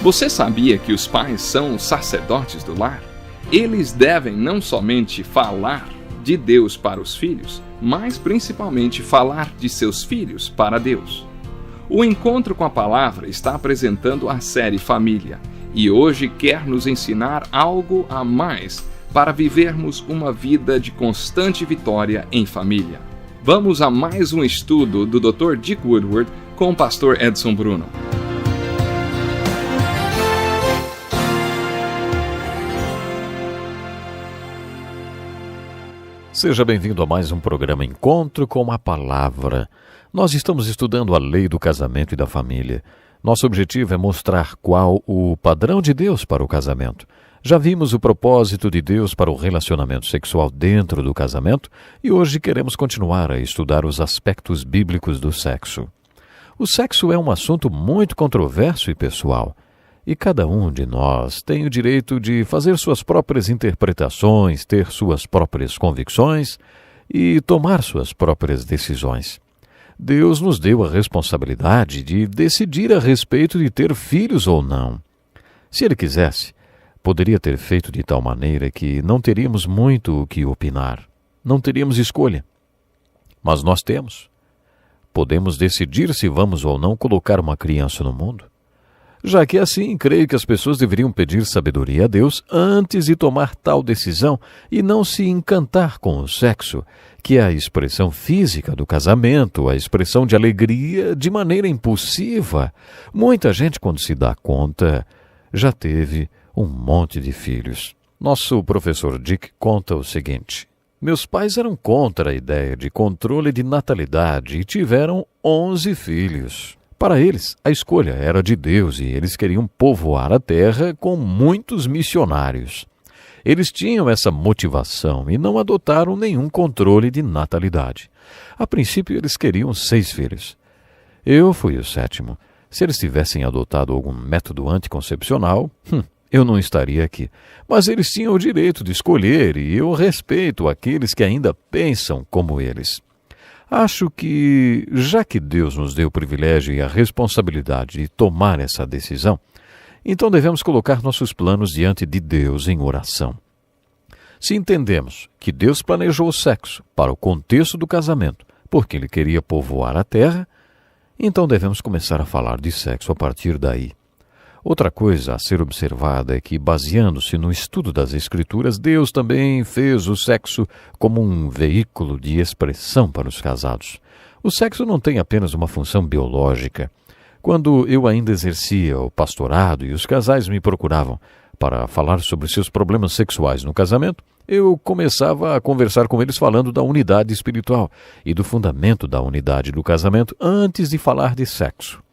Você sabia que os pais são os sacerdotes do lar? Eles devem não somente falar de Deus para os filhos, mas principalmente falar de seus filhos para Deus. O Encontro com a Palavra está apresentando a série Família e hoje quer nos ensinar algo a mais para vivermos uma vida de constante vitória em família. Vamos a mais um estudo do Dr. Dick Woodward com o pastor Edson Bruno. Seja bem-vindo a mais um programa Encontro com a Palavra. Nós estamos estudando a lei do casamento e da família. Nosso objetivo é mostrar qual o padrão de Deus para o casamento. Já vimos o propósito de Deus para o relacionamento sexual dentro do casamento e hoje queremos continuar a estudar os aspectos bíblicos do sexo. O sexo é um assunto muito controverso e pessoal. E cada um de nós tem o direito de fazer suas próprias interpretações, ter suas próprias convicções e tomar suas próprias decisões. Deus nos deu a responsabilidade de decidir a respeito de ter filhos ou não. Se Ele quisesse, poderia ter feito de tal maneira que não teríamos muito o que opinar. Não teríamos escolha. Mas nós temos. Podemos decidir se vamos ou não colocar uma criança no mundo. Já que é assim, creio que as pessoas deveriam pedir sabedoria a Deus antes de tomar tal decisão e não se encantar com o sexo, que é a expressão física do casamento, a expressão de alegria de maneira impulsiva. Muita gente, quando se dá conta, já teve um monte de filhos. Nosso professor Dick conta o seguinte: meus pais eram contra a ideia de controle de natalidade e tiveram 11 filhos. Para eles, a escolha era de Deus e eles queriam povoar a terra com muitos missionários. Eles tinham essa motivação e não adotaram nenhum controle de natalidade. A princípio, eles queriam 6 filhos. Eu fui o 7º. Se eles tivessem adotado algum método anticoncepcional, eu não estaria aqui. Mas eles tinham o direito de escolher e eu respeito aqueles que ainda pensam como eles. Acho que, já que Deus nos deu o privilégio e a responsabilidade de tomar essa decisão, então devemos colocar nossos planos diante de Deus em oração. Se entendemos que Deus planejou o sexo para o contexto do casamento, porque Ele queria povoar a terra, então devemos começar a falar de sexo a partir daí. Outra coisa a ser observada é que, baseando-se no estudo das Escrituras, Deus também fez o sexo como um veículo de expressão para os casados. O sexo não tem apenas uma função biológica. Quando eu ainda exercia o pastorado e os casais me procuravam para falar sobre seus problemas sexuais no casamento, eu começava a conversar com eles falando da unidade espiritual e do fundamento da unidade do casamento antes de falar de sexo.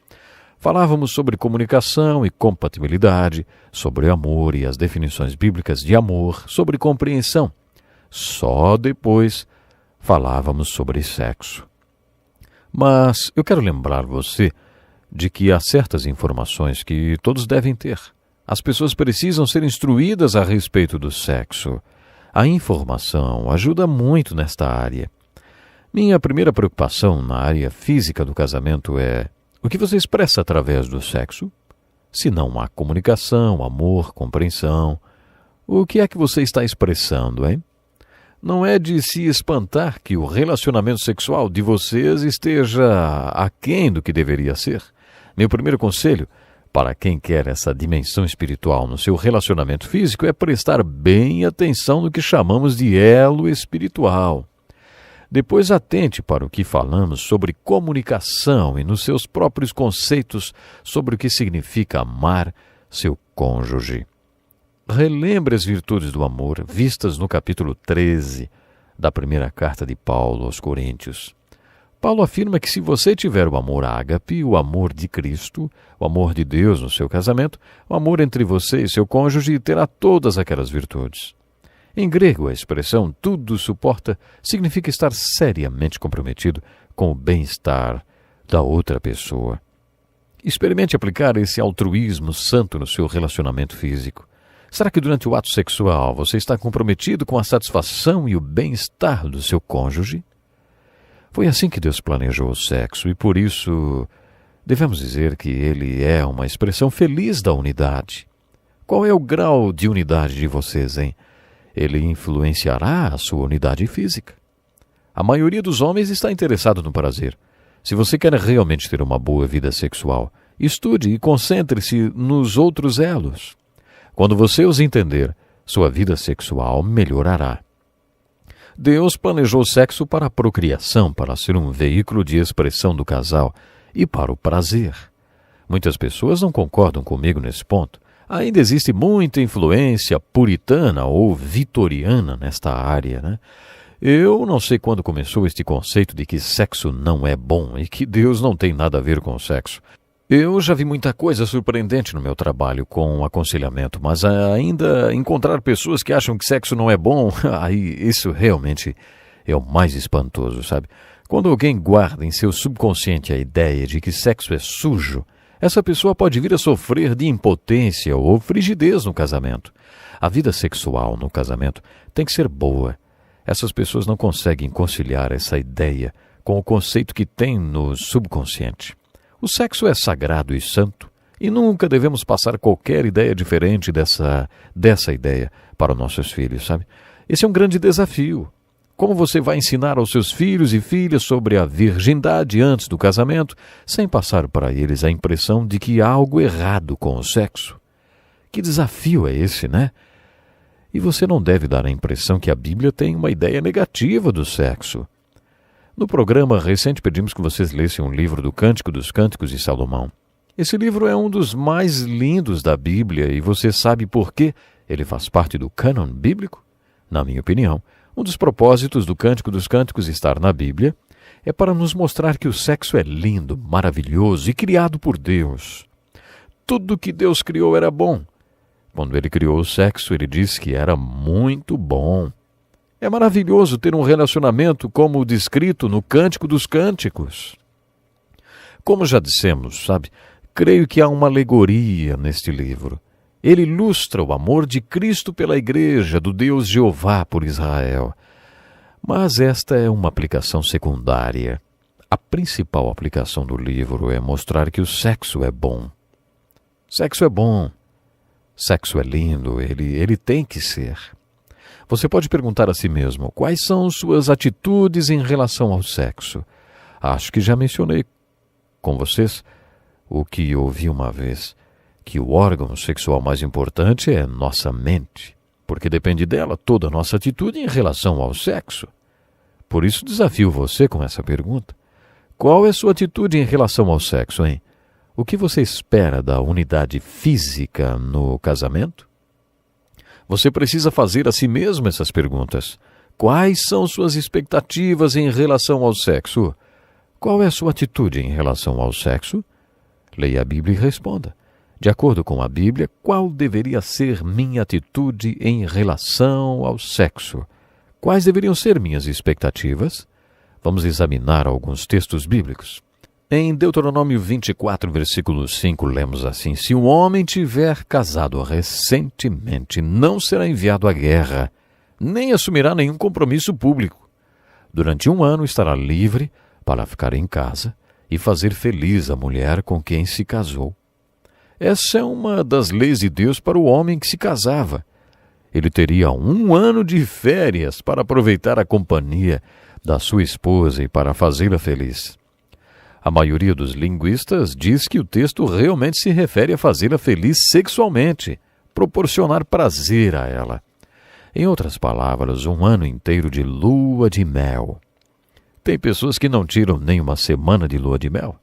Falávamos sobre comunicação e compatibilidade, sobre amor e as definições bíblicas de amor, sobre compreensão. Só depois falávamos sobre sexo. Mas eu quero lembrar você de que há certas informações que todos devem ter. As pessoas precisam ser instruídas a respeito do sexo. A informação ajuda muito nesta área. Minha primeira preocupação na área física do casamento é: o que você expressa através do sexo? Se não há comunicação, amor, compreensão, o que é que você está expressando, hein? Não é de se espantar que o relacionamento sexual de vocês esteja aquém do que deveria ser. Meu primeiro conselho para quem quer essa dimensão espiritual no seu relacionamento físico é prestar bem atenção no que chamamos de elo espiritual. Depois atente para o que falamos sobre comunicação e nos seus próprios conceitos sobre o que significa amar seu cônjuge. Relembre as virtudes do amor vistas no capítulo 13 da primeira carta de Paulo aos Coríntios. Paulo afirma que se você tiver o amor ágape, o amor de Cristo, o amor de Deus no seu casamento, o amor entre você e seu cônjuge terá todas aquelas virtudes. Em grego, a expressão tudo suporta significa estar seriamente comprometido com o bem-estar da outra pessoa. Experimente aplicar esse altruísmo santo no seu relacionamento físico. Será que durante o ato sexual você está comprometido com a satisfação e o bem-estar do seu cônjuge? Foi assim que Deus planejou o sexo e por isso Devemos dizer que ele é uma expressão feliz da unidade. Qual é o grau de unidade de vocês, hein? Ele influenciará a sua unidade física. A maioria dos homens está interessado no prazer. Se você quer realmente ter uma boa vida sexual, estude e concentre-se nos outros elos. Quando você os entender, sua vida sexual melhorará. Deus planejou o sexo para a procriação, para ser um veículo de expressão do casal e para o prazer. Muitas pessoas não concordam comigo nesse ponto. Ainda existe muita influência puritana ou vitoriana nesta área, né? Eu não sei quando começou este conceito de que sexo não é bom e que Deus não tem nada a ver com o sexo. Eu já vi muita coisa surpreendente no meu trabalho com aconselhamento, mas ainda encontrar pessoas que acham que sexo não é bom, aí isso realmente é o mais espantoso, sabe? Quando alguém guarda em seu subconsciente a ideia de que sexo é sujo, essa pessoa pode vir a sofrer de impotência ou frigidez no casamento. A vida sexual no casamento tem que ser boa. Essas pessoas não conseguem conciliar essa ideia com o conceito que tem no subconsciente. O sexo é sagrado e santo, e nunca devemos passar qualquer ideia diferente dessa ideia para os nossos filhos, sabe? Esse é um grande desafio. Como você vai ensinar aos seus filhos e filhas sobre a virgindade antes do casamento, sem passar para eles a impressão de que há algo errado com o sexo? Que desafio é esse, né? E você não deve dar a impressão que a Bíblia tem uma ideia negativa do sexo. No programa recente pedimos que vocês lessem um livro do Cântico dos Cânticos de Salomão. Esse livro é um dos mais lindos da Bíblia e você sabe por que ele faz parte do cânon bíblico? Na minha opinião, um dos propósitos do Cântico dos Cânticos estar na Bíblia é para nos mostrar que o sexo é lindo, maravilhoso e criado por Deus. Tudo que Deus criou era bom. Quando ele criou o sexo, ele disse que era muito bom. É maravilhoso ter um relacionamento como o descrito no Cântico dos Cânticos. Como já dissemos, sabe, creio que há uma alegoria neste livro. Ele ilustra o amor de Cristo pela Igreja, do Deus Jeová por Israel. Mas esta é uma aplicação secundária. A principal aplicação do livro é mostrar que o sexo é bom. Sexo é bom. Sexo é lindo, ele tem que ser. Você pode perguntar a si mesmo, quais são suas atitudes em relação ao sexo? Acho que já mencionei com vocês o que ouvi uma vez, que o órgão sexual mais importante é nossa mente, porque depende dela toda a nossa atitude em relação ao sexo. Por isso desafio você com essa pergunta. Qual é a sua atitude em relação ao sexo, hein? O que você espera da unidade física no casamento? Você precisa fazer a si mesmo essas perguntas. Quais são suas expectativas em relação ao sexo? Qual é a sua atitude em relação ao sexo? Leia a Bíblia e responda. De acordo com a Bíblia, qual deveria ser minha atitude em relação ao sexo? Quais deveriam ser minhas expectativas? Vamos examinar alguns textos bíblicos. Em Deuteronômio 24, versículo 5, lemos assim: Se um homem tiver casado recentemente, não será enviado à guerra, nem assumirá nenhum compromisso público. Durante 1 ano estará livre para ficar em casa e fazer feliz a mulher com quem se casou. Essa é uma das leis de Deus para o homem que se casava. Ele teria 1 ano de férias para aproveitar a companhia da sua esposa e para fazê-la feliz. A maioria dos linguistas diz que o texto realmente se refere a fazê-la feliz sexualmente, proporcionar prazer a ela. Em outras palavras, 1 ano inteiro de lua de mel. Tem pessoas que não tiram nem uma semana de lua de mel.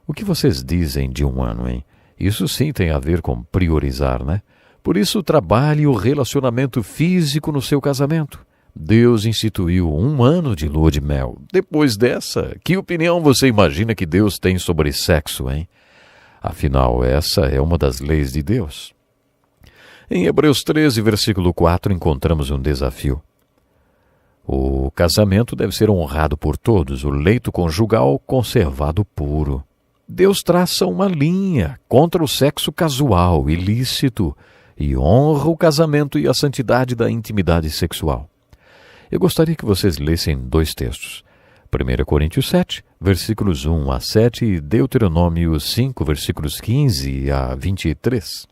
O que vocês dizem de 1 ano, hein? Isso sim tem a ver com priorizar, né? Por isso, trabalhe o relacionamento físico no seu casamento. Deus instituiu 1 ano de lua de mel. Depois dessa, que opinião você imagina que Deus tem sobre sexo, hein? Afinal, essa é uma das leis de Deus. Em Hebreus 13, versículo 4, encontramos um desafio. O casamento deve ser honrado por todos, o leito conjugal conservado puro. Deus traça uma linha contra o sexo casual, ilícito, e honra o casamento e a santidade da intimidade sexual. Eu gostaria que vocês lessem 2 textos. 1 Coríntios 7, versículos 1 a 7 e Deuteronômio 5, versículos 15 a 23.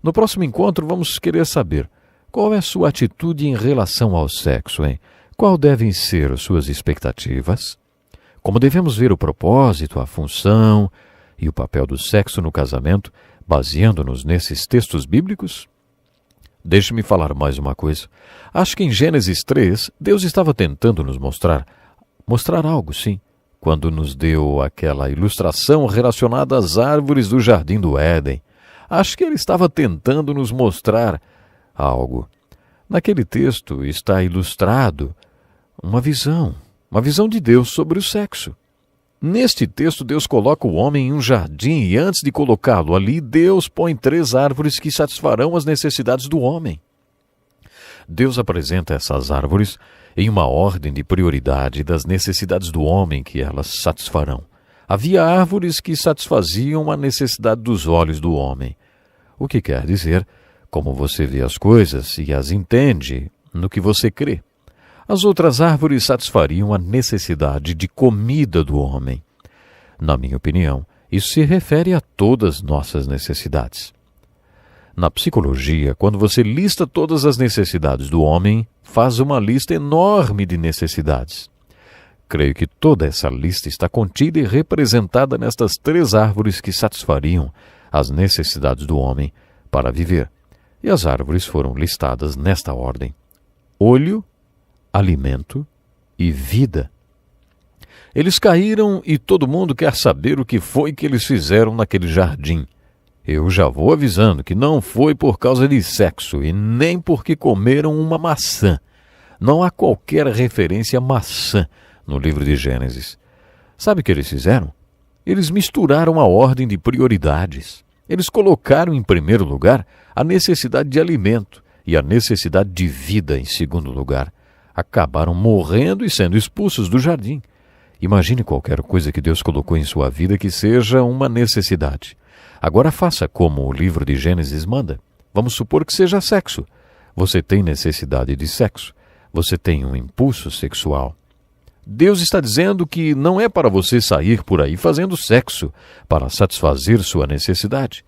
No próximo encontro vamos querer saber qual é a sua atitude em relação ao sexo, hein? Qual devem ser suas expectativas? Como devemos ver o propósito, a função e o papel do sexo no casamento, baseando-nos nesses textos bíblicos? Deixe-me falar mais uma coisa. Acho que em Gênesis 3, Deus estava tentando nos mostrar algo, sim, quando nos deu aquela ilustração relacionada às árvores do Jardim do Éden. Acho que Ele estava tentando nos mostrar algo. Naquele texto está ilustrado uma visão de Deus sobre o sexo. Neste texto, Deus coloca o homem em um jardim e antes de colocá-lo ali, Deus põe 3 árvores que satisfarão as necessidades do homem. Deus apresenta essas árvores em uma ordem de prioridade das necessidades do homem que elas satisfarão. Havia árvores que satisfaziam a necessidade dos olhos do homem. O que quer dizer, como você vê as coisas e as entende no que você crê. As outras árvores satisfariam a necessidade de comida do homem. Na minha opinião, isso se refere a todas nossas necessidades. Na psicologia, quando você lista todas as necessidades do homem, faz uma lista enorme de necessidades. Creio que toda essa lista está contida e representada nestas 3 árvores que satisfariam as necessidades do homem para viver. E as árvores foram listadas nesta ordem: olho, alimento e vida. Eles caíram e todo mundo quer saber o que foi que eles fizeram naquele jardim. Eu já vou avisando que não foi por causa de sexo e nem porque comeram uma maçã. Não há qualquer referência a maçã no livro de Gênesis. Sabe o que eles fizeram? Eles misturaram a ordem de prioridades. Eles colocaram em primeiro lugar a necessidade de alimento e a necessidade de vida em segundo lugar. Acabaram morrendo e sendo expulsos do jardim. Imagine qualquer coisa que Deus colocou em sua vida que seja uma necessidade. Agora faça como o livro de Gênesis manda. Vamos supor que seja sexo. Você tem necessidade de sexo. Você tem um impulso sexual. Deus está dizendo que não é para você sair por aí fazendo sexo para satisfazer sua necessidade.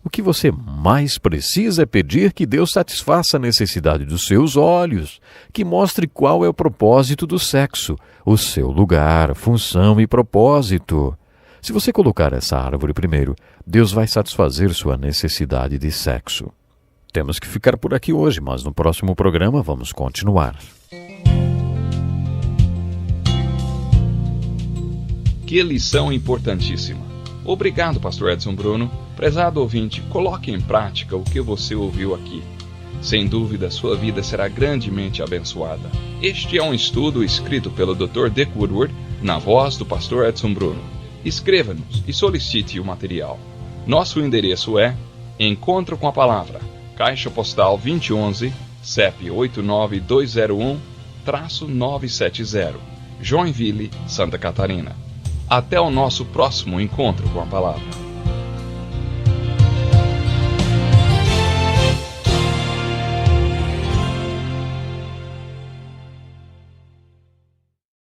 O que você mais precisa é pedir que Deus satisfaça a necessidade dos seus olhos, que mostre qual é o propósito do sexo, o seu lugar, função e propósito. Se você colocar essa árvore primeiro, Deus vai satisfazer sua necessidade de sexo. Temos que ficar por aqui hoje, mas no próximo programa vamos continuar. Que lição importantíssima! Obrigado, Pastor Edson Bruno. Prezado ouvinte, coloque em prática o que você ouviu aqui. Sem dúvida, sua vida será grandemente abençoada. Este é um estudo escrito pelo Dr. Dick Woodward, na voz do Pastor Edson Bruno. Escreva-nos e solicite o material. Nosso endereço é Encontro com a Palavra, Caixa Postal 2011, CEP 89201-970, Joinville, Santa Catarina. Até o nosso próximo encontro com a Palavra.